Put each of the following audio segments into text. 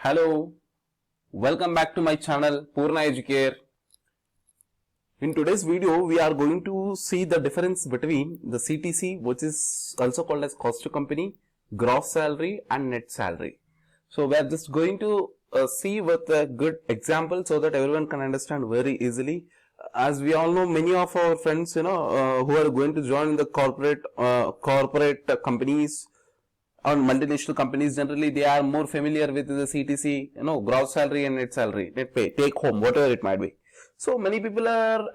Hello, welcome back to my channel Purna Educare. In today's video, we are going to see the difference between the CTC, which is also called as cost to company, gross salary and net salary. So we are just going to see with a good example so that everyone can understand very easily. As we all know, many of our friends, who are going to join the corporate companies or multinational companies, generally they are more familiar with the CTC, gross salary and net salary, net pay, take home, whatever it might be. So many people are,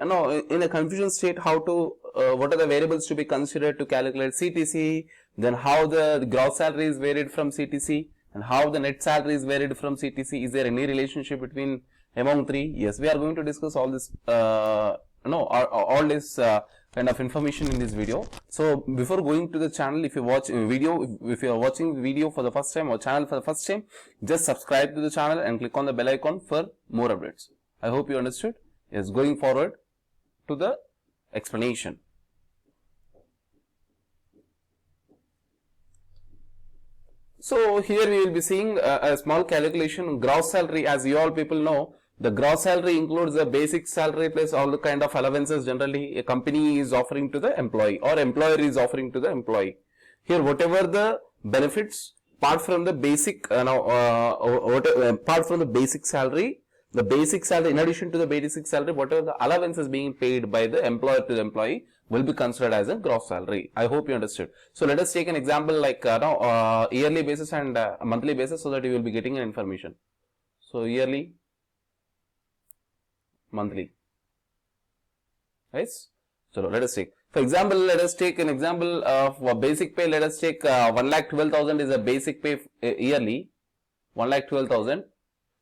in a confusion state how to, what are the variables to be considered to calculate CTC, then how the gross salary is varied from CTC and how the net salary is varied from CTC. Is there any relationship between among three? Yes, we are going to discuss all this, all this kind of information in this video. So before going to the channel, if you watch a video, if you are watching the video for the first time or channel for the first time, just subscribe to the channel and click on the bell icon for more updates. I hope you understood. Yes, going forward to the explanation. So here we will be seeing a small calculation. Gross salary, as you all people know, the gross salary includes the basic salary plus all the kind of allowances generally a company is offering to the employee or employer is offering to the employee. Here whatever the benefits apart from the basic, apart from the basic salary, in addition to the basic salary, whatever the allowances being paid by the employer to the employee will be considered as a gross salary. I hope you understood. So let us take an example like yearly basis and monthly basis so that you will be getting an information. So yearly, monthly, right? So let us take, for example, let us take an example of basic pay. Let us take 1,12,000 is a basic pay yearly, 1,12,000.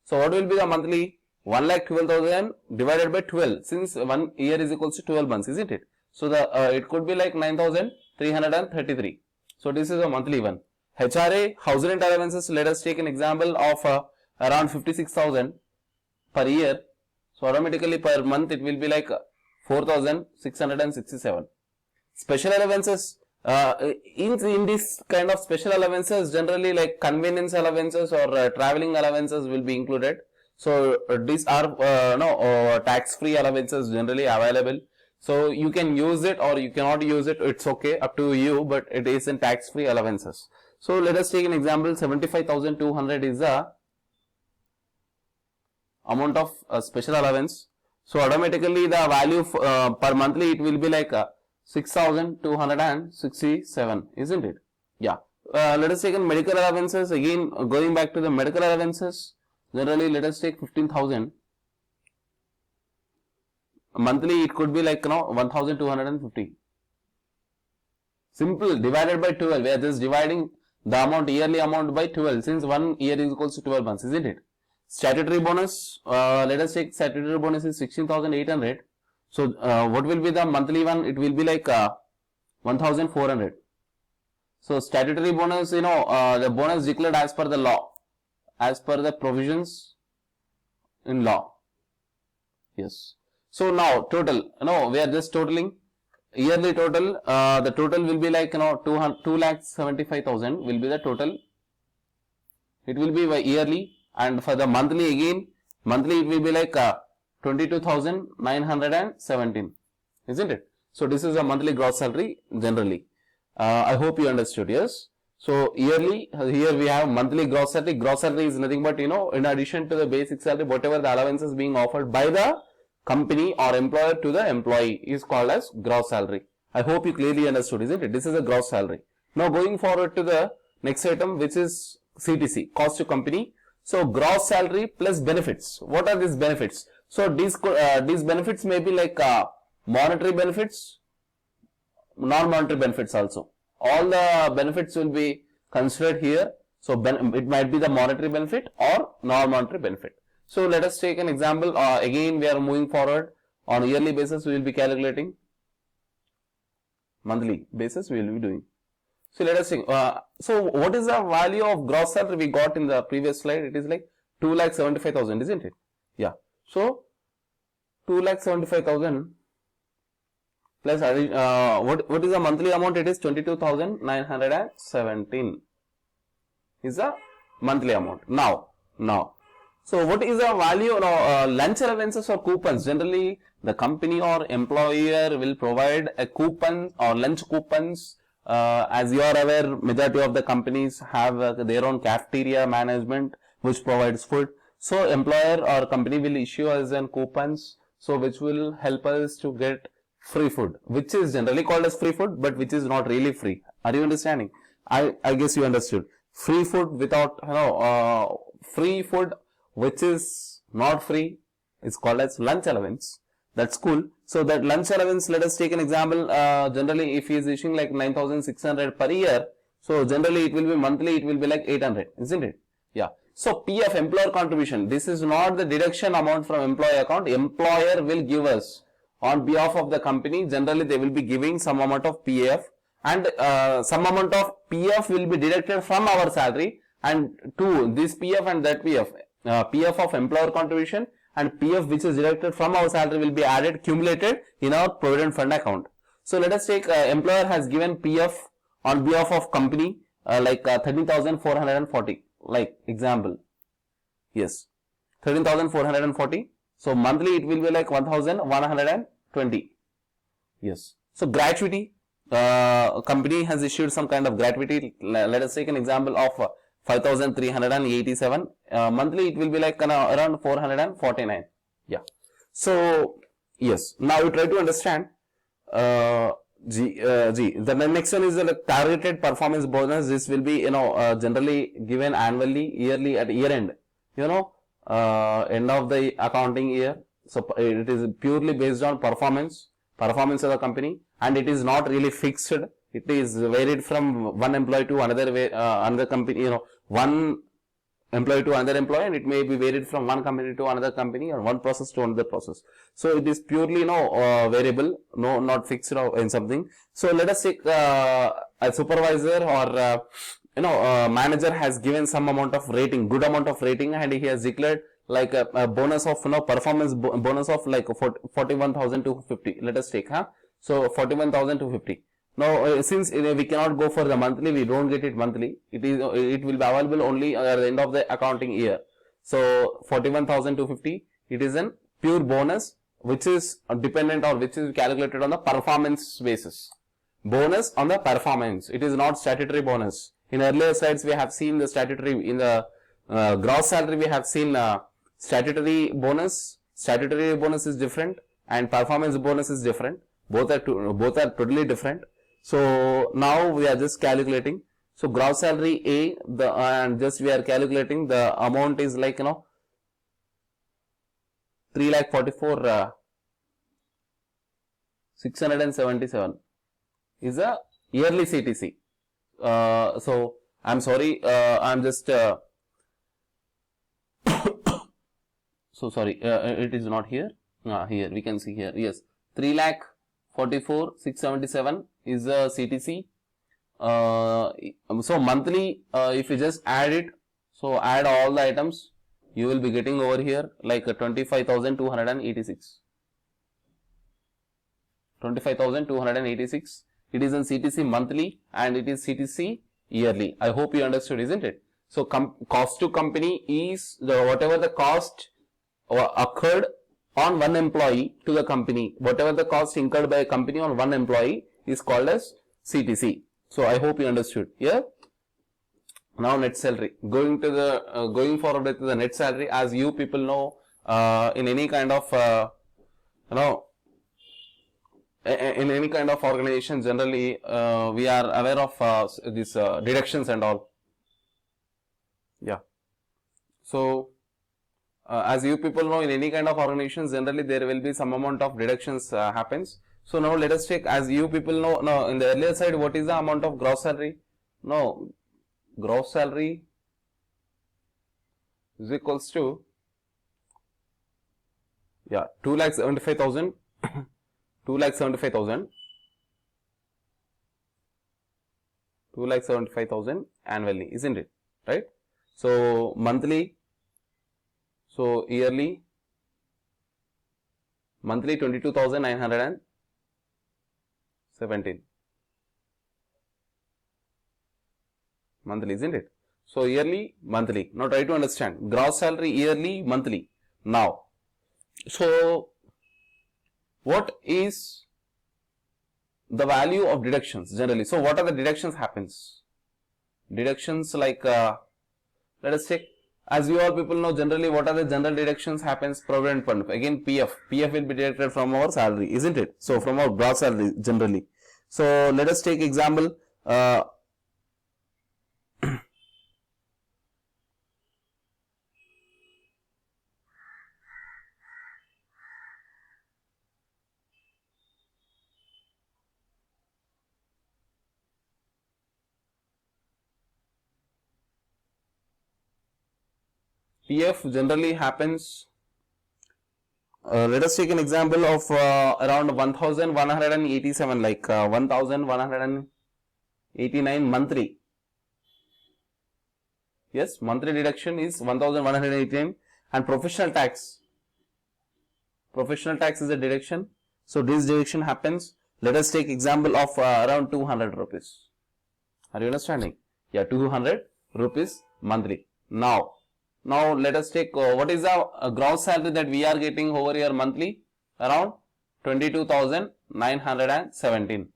So what will be the monthly? 1,12,000 divided by 12, since 1 year is equals to 12 months, isn't it? So the it could be like 9,333. So this is a monthly one. HRA, house rent allowances, let us take an example of around 56,000 per year. So automatically per month it will be like 4,667. Special allowances, in this kind of special allowances, generally like convenience allowances or traveling allowances will be included. So these are tax-free allowances generally available. So you can use it or you cannot use it. It's okay, up to you. But it is in tax-free allowances. So let us take an example. 75,200 is the amount of special allowance. So automatically the value per monthly it will be like 6,267, isn't it? Yeah. Let us take in medical allowances. Again, going back to the medical allowances, generally let us take 15,000. Monthly it could be like 1,250. Simple, divided by 12. We are just dividing the amount, yearly amount by 12, since 1 year is equals to 12 months, isn't it? Statutory bonus, let us take statutory bonus is 16,800. So what will be the monthly one? It will be like 1,400. So statutory bonus, the bonus declared as per the law, as per the provisions in law. Yes. So now total, we are just totaling yearly total. The total will be like 2,75,000 will be the total. It will be by yearly, and for the monthly again, monthly it will be like 22,917, isn't it? So this is a monthly gross salary generally. I hope you understood. Yes. So yearly, here we have monthly gross salary. Gross salary is nothing but, in addition to the basic salary, whatever the allowances being offered by the company or employer to the employee is called as gross salary. I hope you clearly understood, isn't it? This is a gross salary. Now going forward to the next item, which is CTC, cost to company. So gross salary plus benefits. What are these benefits? So these benefits may be like monetary benefits, non-monetary benefits also. All the benefits will be considered here. So it might be the monetary benefit or non-monetary benefit. So let us take an example. Again, we are moving forward. On a yearly basis, we will be calculating. Monthly basis, we will be doing. So let us see. So what is the value of gross salary we got in the previous slide? It is like 2,75,000, isn't it? Yeah. So 2,75,000 plus what is the monthly amount? It is 22,917 is the monthly amount. Now Now, so what is the value of lunch allowances or coupons? Generally, the company or employer will provide a coupon or lunch coupons. As you are aware, majority of the companies have their own cafeteria management which provides food. So, employer or company will issue us an coupons, so which will help us to get free food, which is generally called as free food, but which is not really free. Are you understanding? I guess you understood. Free food without, free food which is not free is called as lunch allowance. That's cool. So that lunch allowance, let us take an example. Generally, if he is issuing like 9,600 per year, so generally it will be monthly, it will be like 800, isn't it? Yeah. So PF, employer contribution, this is not the deduction amount from employee account. Employer will give us on behalf of the company. Generally, they will be giving some amount of PF, and some amount of PF will be deducted from our salary, and to this PF and that PF. PF of employer contribution and PF which is deducted from our salary will be added, cumulated in our provident fund account. So let us take employer has given PF on behalf of company like 13,440, like example. Yes, 13,440. So monthly it will be like 1,120. Yes. So gratuity, company has issued some kind of gratuity. Let us take an example of 5,387. Monthly it will be like around 449. Yeah. So yes, now we try to understand. The next one is the targeted performance bonus. This will be generally given annually, yearly, at year end. End of the accounting year. So it is purely based on performance of the company, and it is not really fixed. It is varied from one employee to another company, one employee to another employee, and it may be varied from one company to another company or one process to another process. So it is purely variable, not fixed in something. So let us take a supervisor or manager has given some amount of rating, good amount of rating, and he has declared like a bonus of performance bonus of like 41,250. Let us take so 41,250. Now, since we cannot go for the monthly, we don't get it monthly. It will be available only at the end of the accounting year. So 41,250. It is a pure bonus which is dependent or which is calculated on the performance basis. Bonus on the performance. It is not statutory bonus. In earlier slides, we have seen the statutory. In the gross salary, we have seen statutory bonus. Statutory bonus is different, and performance bonus is different. Both are totally different. So now we are just calculating. So gross salary A, and just we are calculating the amount is like 3,44,677 is a yearly CTC. So I'm sorry, I'm just so sorry, it is not here. Here we can see here. Yes, 3,44,677 is a CTC. So monthly, if you just add it, so add all the items, you will be getting over here like 25,286. 25,286. It is in CTC monthly and it is CTC yearly. I hope you understood, isn't it? So cost to company is whatever the cost occurred on one employee to the company. Whatever the cost incurred by a company on one employee is called as CTC. So I hope you understood. Yeah. Now net salary. Going forward with the net salary, as you people know, in any kind of in any kind of organization, generally we are aware of these deductions and all. Yeah. So as you people know, in any kind of organizations, generally there will be some amount of deductions happens. So now let us check, as you people know, now in the earlier side, what is the amount of gross salary? No, gross salary is equals to 2,75,000 2,75,000 annually, isn't it? Right? So monthly, so yearly, monthly 22,917 monthly, isn't it? So yearly, monthly. Now try to understand. Gross salary yearly, monthly. Now, so what is the value of deductions generally? So what are the deductions happens? Deductions like let us check. As you all people know, generally what are the general deductions happens? Provident fund. Again PF will be deducted from our salary, isn't it? So from our gross salary generally. So let us take example. PF generally happens. Let us take an example of around 1187, like 1189 monthly. Yes, monthly deduction is 1189, and professional tax. Professional tax is a deduction. So this deduction happens. Let us take example of around 200 rupees. Are you understanding? Yeah, 200 rupees monthly. Now let us take what is the gross salary that we are getting over here monthly? Around 22,917.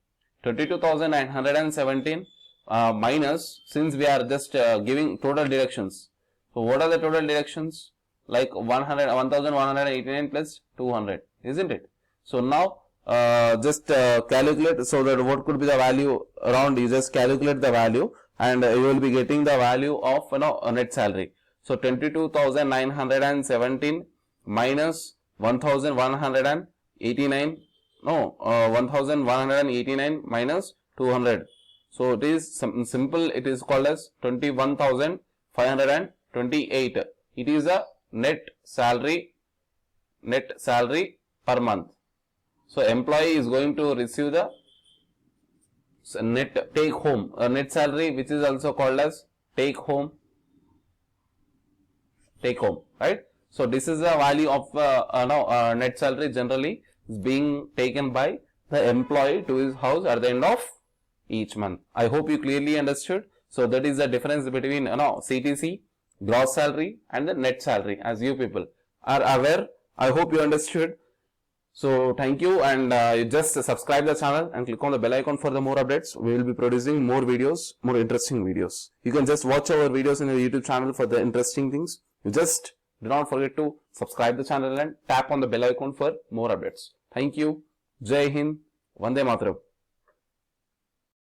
22,917 minus, since we are just giving total deductions. So what are the total deductions? Like 1,189 plus 200, isn't it? So now just calculate, so that what could be the value around, you just calculate the value and you will be getting the value of a net salary. So 22,917 minus 1,189, 1,189 minus 200. So it is simple, it is called as 21,528. It is a net salary per month. So employee is going to receive the net take home, net salary, which is also called as take home, right? So this is the value of net salary generally is being taken by the employee to his house at the end of each month. I hope you clearly understood. So that is the difference between CTC, gross salary, and the net salary, as you people are aware. I hope you understood. So thank you, and you just subscribe the channel and click on the bell icon for the more updates. We will be producing more videos, more interesting videos. You can just watch our videos in the YouTube channel for the interesting things. You just do not forget to subscribe the channel and tap on the bell icon for more updates. Thank you. Jai Hind. Vande Mataram.